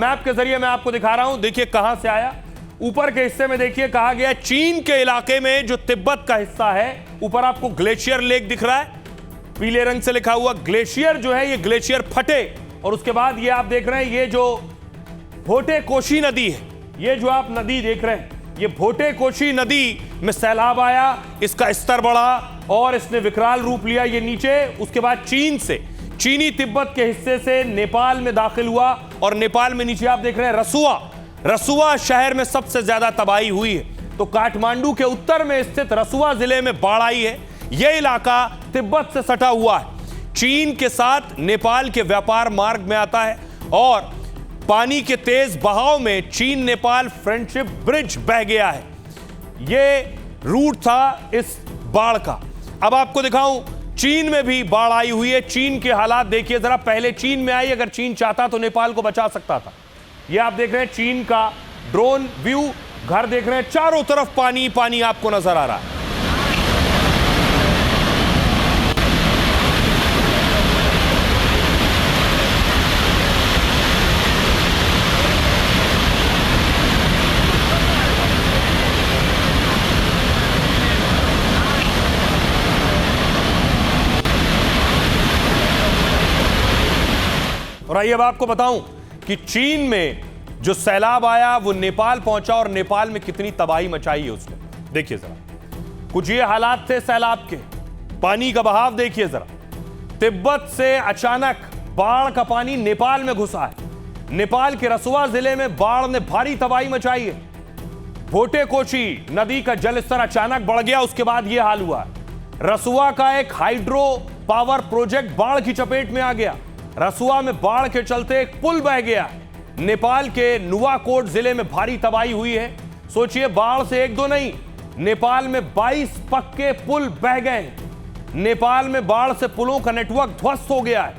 Map के जरिए मैं आपको दिखा रहा हूं, देखिए कहां से आया। ऊपर के हिस्से में देखिए कहा गया चीन के इलाके में जो तिब्बत का हिस्सा है, ऊपर आपको ग्लेशियर लेक दिख रहा है, पीले रंग से लिखा हुआ। ग्लेशियर जो है ये ग्लेशियर फटे और उसके बाद ये आप देख रहे हैं ये जो भोटे कोशी नदी है, ये जो आप नदी देख रहे हैं, ये भोटे कोशी नदी में सैलाब आया, इसका स्तर बढ़ा और इसने विकराल रूप लिया ये नीचे। उसके बाद चीन से, चीनी तिब्बत के हिस्से से नेपाल में दाखिल हुआ और नेपाल में नीचे आप देख रहे हैं रसुआ शहर में सबसे ज्यादा तबाही हुई है। तो काठमांडू के उत्तर में स्थित रसुआ जिले में बाढ़ आई है। यह इलाका तिब्बत से सटा हुआ है, चीन के साथ नेपाल के व्यापार मार्ग में आता है और पानी के तेज बहाव में चीन नेपाल फ्रेंडशिप ब्रिज बह गया है। यह रूट था इस बाढ़ का। अब आपको दिखाऊं, चीन में भी बाढ़ आई हुई है। चीन के हालात देखिए जरा। पहले चीन में आई, अगर चीन चाहता तो नेपाल को बचा सकता था। ये आप देख रहे हैं चीन का ड्रोन व्यू, घर देख रहे हैं, चारों तरफ पानी पानी आपको नजर आ रहा है। और आइए अब आपको बताऊं कि चीन में जो सैलाब आया वो नेपाल पहुंचा और नेपाल में कितनी तबाही मचाई है उसने। देखिए जरा, कुछ ये हालात थे सैलाब के। पानी का बहाव देखिए जरा। तिब्बत से अचानक बाढ़ का पानी नेपाल में घुसा है। नेपाल के रसुआ जिले में बाढ़ ने भारी तबाही मचाई है। भोटे कोशी नदी का जलस्तर अचानक बढ़ गया, उसके बाद यह हाल हुआ। रसुआ का एक हाइड्रो पावर प्रोजेक्ट बाढ़ की चपेट में आ गया। रसुआ में बाढ़ के चलते एक पुल बह गया। नेपाल के नुवाकोट जिले में भारी तबाही हुई है। सोचिए, बाढ़ से एक दो नहीं, नेपाल में 22 पक्के पुल बह गए। नेपाल में बाढ़ से पुलों का नेटवर्क ध्वस्त हो गया है।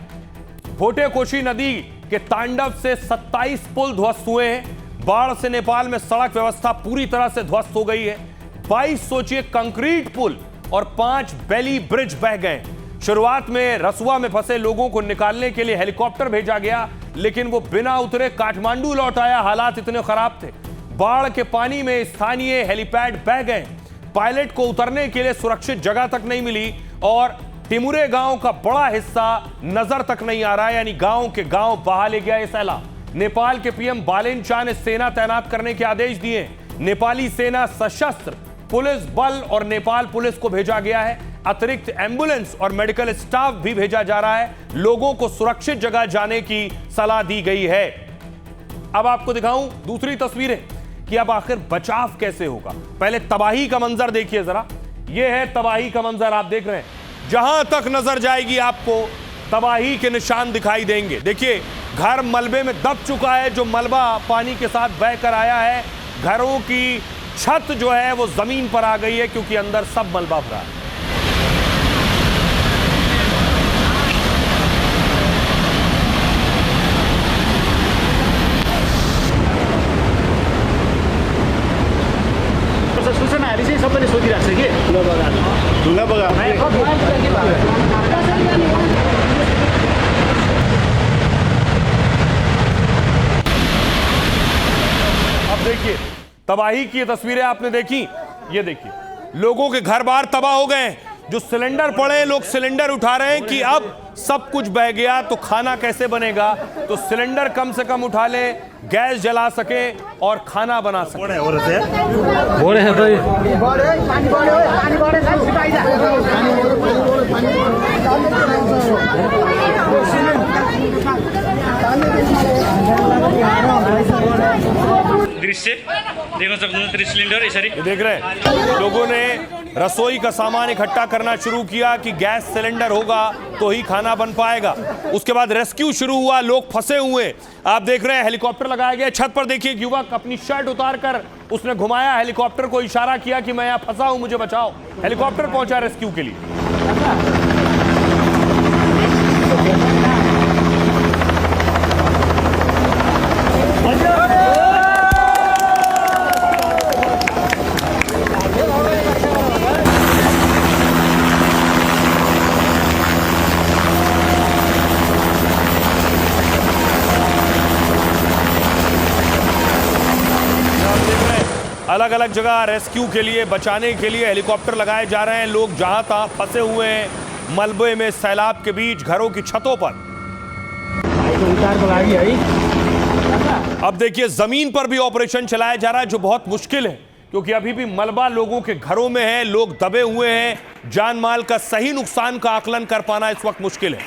भोटे कोशी नदी के तांडव से 27 पुल ध्वस्त हुए हैं। बाढ़ से नेपाल में सड़क व्यवस्था पूरी तरह से ध्वस्त हो गई है। 22 सोचिए कंक्रीट पुल और 5 बेली ब्रिज बह गए। शुरुआत में रसुआ में फंसे लोगों को निकालने के लिए हेलीकॉप्टर भेजा गया, लेकिन वो बिना उतरे काठमांडू लौट आया। हालात इतने खराब थे। बाढ़ के पानी में स्थानीय हेलीपैड बह गए। पायलट को उतरने के लिए सुरक्षित जगह तक नहीं मिली और टिमुरे गांव का बड़ा हिस्सा नजर तक नहीं आ रहा है, यानी गांव के गांव बहा ले गया ये सैलाब। नेपाल के पीएम बालेन शाह ने सेना तैनात करने के आदेश दिए। नेपाली सेना, सशस्त्र पुलिस बल और नेपाल पुलिस को भेजा गया है। अतिरिक्त एम्बुलेंस और मेडिकल स्टाफ भी भेजा जा रहा है। लोगों को सुरक्षित जगह जाने की सलाह दी गई है। अब आपको दिखाऊं दूसरी तस्वीरें कि अब आखिर बचाव कैसे होगा। पहले तबाही का मंजर देखिए जरा। यह है तबाही का मंजर, आप देख रहे हैं। जहां तक नजर जाएगी आपको तबाही के निशान दिखाई देंगे। देखिए, घर मलबे में दब चुका है। जो मलबा पानी के साथ बह कर आया है, घरों की छत जो है वो जमीन पर आ गई है क्योंकि अंदर सब मलबा भरा है। सूचनाहरू चाहिँ सबैले सोधिरहेको छ कि ढुङ्गा बगा अब देखिए तबाही की तस्वीरें आपने देखी। ये देखिए, लोगों के घर बार तबाह हो गए। जो सिलेंडर पड़े, लोग सिलेंडर उठा रहे हैं कि अब सब कुछ बह गया तो खाना कैसे बनेगा। तो सिलेंडर कम से कम उठा ले, गैस जला सके और खाना बना सके। दृश्य देख्न सक्नुहुन्छ। 3 सिलिन्डर यसरी देख रहे हैं, लोगों ने रसोई का सामान इकट्ठा करना शुरू किया कि गैस सिलेंडर होगा तो ही खाना बन पाएगा। उसके बाद रेस्क्यू शुरू हुआ, लोग फंसे हुए। आप देख रहे हैं हेलीकॉप्टर लगाया गया। छत पर देखिए, एक युवक अपनी शर्ट उतार कर उसने घुमाया, हेलीकॉप्टर को इशारा किया कि मैं यहाँ फंसा हूं, मुझे बचाओ। हेलीकॉप्टर पहुंचा रेस्क्यू के लिए। अलग अलग जगह रेस्क्यू के लिए, बचाने के लिए हेलीकॉप्टर लगाए जा रहे हैं। लोग जहां तहां फंसे हुए हैं मलबे में, सैलाब के बीच, घरों की छतों पर। अब देखिए जमीन पर भी ऑपरेशन चलाया जा रहा है, जो बहुत मुश्किल है क्योंकि अभी भी मलबा लोगों के घरों में है, लोग दबे हुए हैं। जान माल का सही नुकसान का आकलन कर पाना इस वक्त मुश्किल है।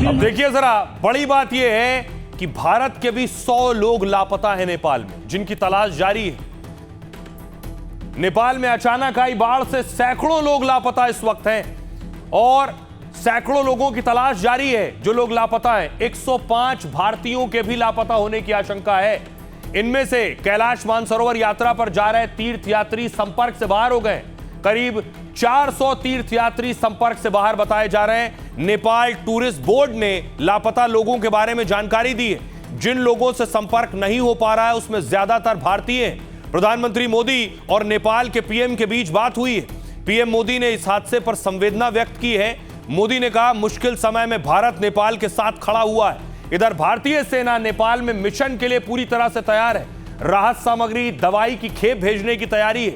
अब देखिए जरा, बड़ी बात यह है कि भारत के भी 100 लोग लापता हैं नेपाल में, जिनकी तलाश जारी है। नेपाल में अचानक आई बाढ़ से सैकड़ों लोग लापता इस वक्त हैं और सैकड़ों लोगों की तलाश जारी है। जो लोग लापता हैं, 105 भारतीयों के भी लापता होने की आशंका है। इनमें से कैलाश मानसरोवर यात्रा पर जा रहे तीर्थयात्री संपर्क से बाहर हो गए। करीब 400 तीर्थयात्री संपर्क से बाहर बताए जा रहे हैं। नेपाल टूरिस्ट बोर्ड ने लापता लोगों के बारे में जानकारी दी है। जिन लोगों से संपर्क नहीं हो पा रहा है उसमें ज्यादातर भारतीय हैं। प्रधानमंत्री मोदी और नेपाल के पीएम के बीच बात हुई है। पीएम मोदी ने इस हादसे पर संवेदना व्यक्त की है। मोदी ने कहा, मुश्किल समय में भारत नेपाल के साथ खड़ा हुआ है। इधर भारतीय सेना नेपाल में मिशन के लिए पूरी तरह से तैयार है। राहत सामग्री, दवाई की खेप भेजने की तैयारी है।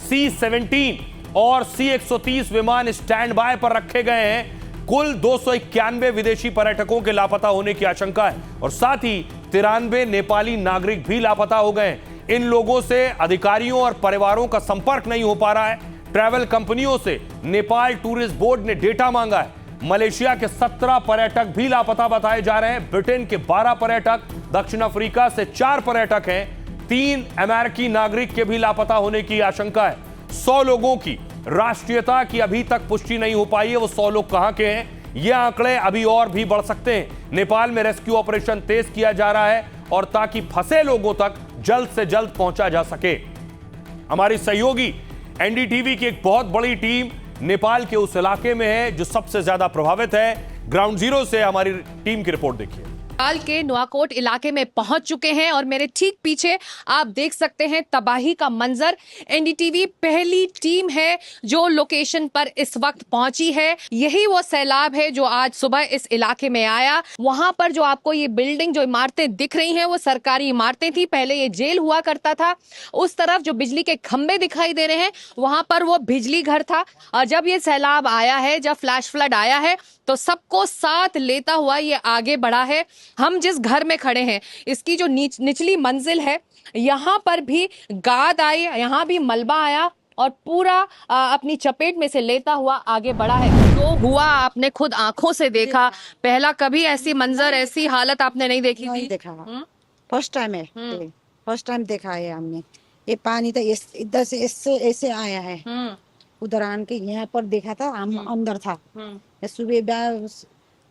C-17 और C-130 विमान स्टैंड बाय पर रखे गए हैं। कुल 291 विदेशी पर्यटकों के लापता होने की आशंका है और साथ ही 93 नेपाली नागरिक भी लापता हो गए हैं। इन लोगों से अधिकारियों और परिवारों का संपर्क नहीं हो पा रहा है। ट्रैवल कंपनियों से नेपाल टूरिस्ट बोर्ड ने डेटा मांगा है। मलेशिया के 17 पर्यटक भी लापता बताए जा रहे हैं। ब्रिटेन के 12 पर्यटक, दक्षिण अफ्रीका से 4 पर्यटक हैं। 3 अमेरिकी नागरिक के भी लापता होने की आशंका है। 100 लोगों की राष्ट्रीयता की अभी तक पुष्टि नहीं हो पाई है। वो 100 लोग कहां के हैं, ये आंकड़े अभी और भी बढ़ सकते हैं। नेपाल में रेस्क्यू ऑपरेशन तेज किया जा रहा है और ताकि फंसे लोगों तक जल्द से जल्द पहुंचा जा सके। हमारी सहयोगी एनडीटीवी की एक बहुत बड़ी टीम नेपाल के उस इलाके में है जो सबसे ज्यादा प्रभावित है। ग्राउंड जीरो से हमारी टीम की रिपोर्ट देखिए। नेपाल के नुआकोट इलाके में पहुंच चुके हैं और मेरे ठीक पीछे आप देख सकते हैं तबाही का मंजर। एनडीटीवी पहली टीम है जो लोकेशन पर इस वक्त पहुंची है। यही वो सैलाब है जो आज सुबह इस इलाके में आया। वहां पर जो आपको ये बिल्डिंग, जो इमारतें दिख रही हैं, वो सरकारी इमारतें थी। पहले ये जेल हुआ करता था। उस तरफ जो बिजली के खंभे दिखाई दे रहे हैं, वहां पर वो बिजली घर था। और जब ये सैलाब आया है, जब फ्लैश फ्लड आया है, तो सबको साथ लेता हुआ ये आगे बढ़ा है। हम जिस घर में खड़े हैं, इसकी जो निचली मंजिल है, यहाँ पर भी गाद आई, यहाँ भी मलबा आया और पूरा अपनी चपेट में से लेता हुआ आगे बढ़ा है। जो हुआ आपने खुद आंखों से देखा। पहला कभी ऐसी मंजर, ऐसी हालत आपने नहीं देखी नहीं थी? देखा, फर्स्ट टाइम है। फर्स्ट टाइम देखा है हमने। ये पानी तो इधर से ऐसे आया है। उधर आन के यहाँ पर देखा था, हम अंदर था। सुबह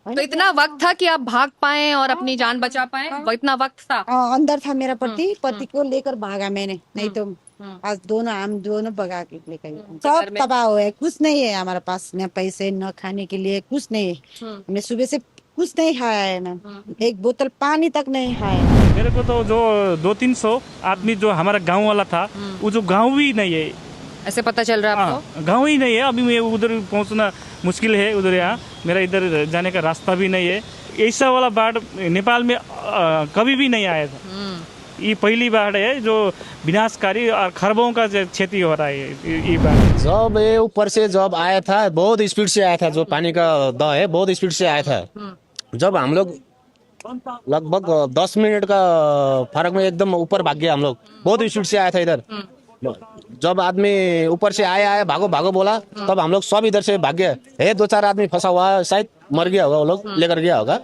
तो इतना वक्त था कि आप भाग पाए और अपनी जान बचा पाए? इतना वक्त था? अंदर था मेरा पति को लेकर भागा मैंने, नहीं तो आज हम दोनों भगा के लेकर। सब तबाह हुआ है, कुछ नहीं है हमारे पास, न पैसे न खाने के लिए कुछ नहीं है। हमने सुबह से कुछ नहीं खाया है ना, एक बोतल पानी तक नहीं खाया। मेरे को तो जो 200-300 आदमी जो हमारा गांव वाला था, वो जो गांव भी नहीं है, ऐसे पता चल रहा है आपको? गांव ही नहीं है। अभी मैं उधर पहुंचना मुश्किल है। उधर यहाँ मेरा इधर जाने का रास्ता भी नहीं है। ऐसा वाला बाढ़ नेपाल में कभी भी नहीं आया था। ये पहली बाढ़ है जो विनाशकारी और खरबों का क्षति हो रहा है ये बाढ़। जब ये ऊपर से जब आया था, बहुत स्पीड से आया था। जो पानी का दह है, बहुत स्पीड से आया था। जब हम लोग लगभग 10 मिनट का फर्क में एकदम ऊपर भाग गया। हम लोग बहुत स्पीड से आया था इधर। जब आदमी ऊपर से आया भागो भागो बोला, तब हम लोग सब इधर से भाग गए। 2-4 आदमी फंसा हुआ है, शायद मर गया होगा, वो लोग लेकर गया होगा।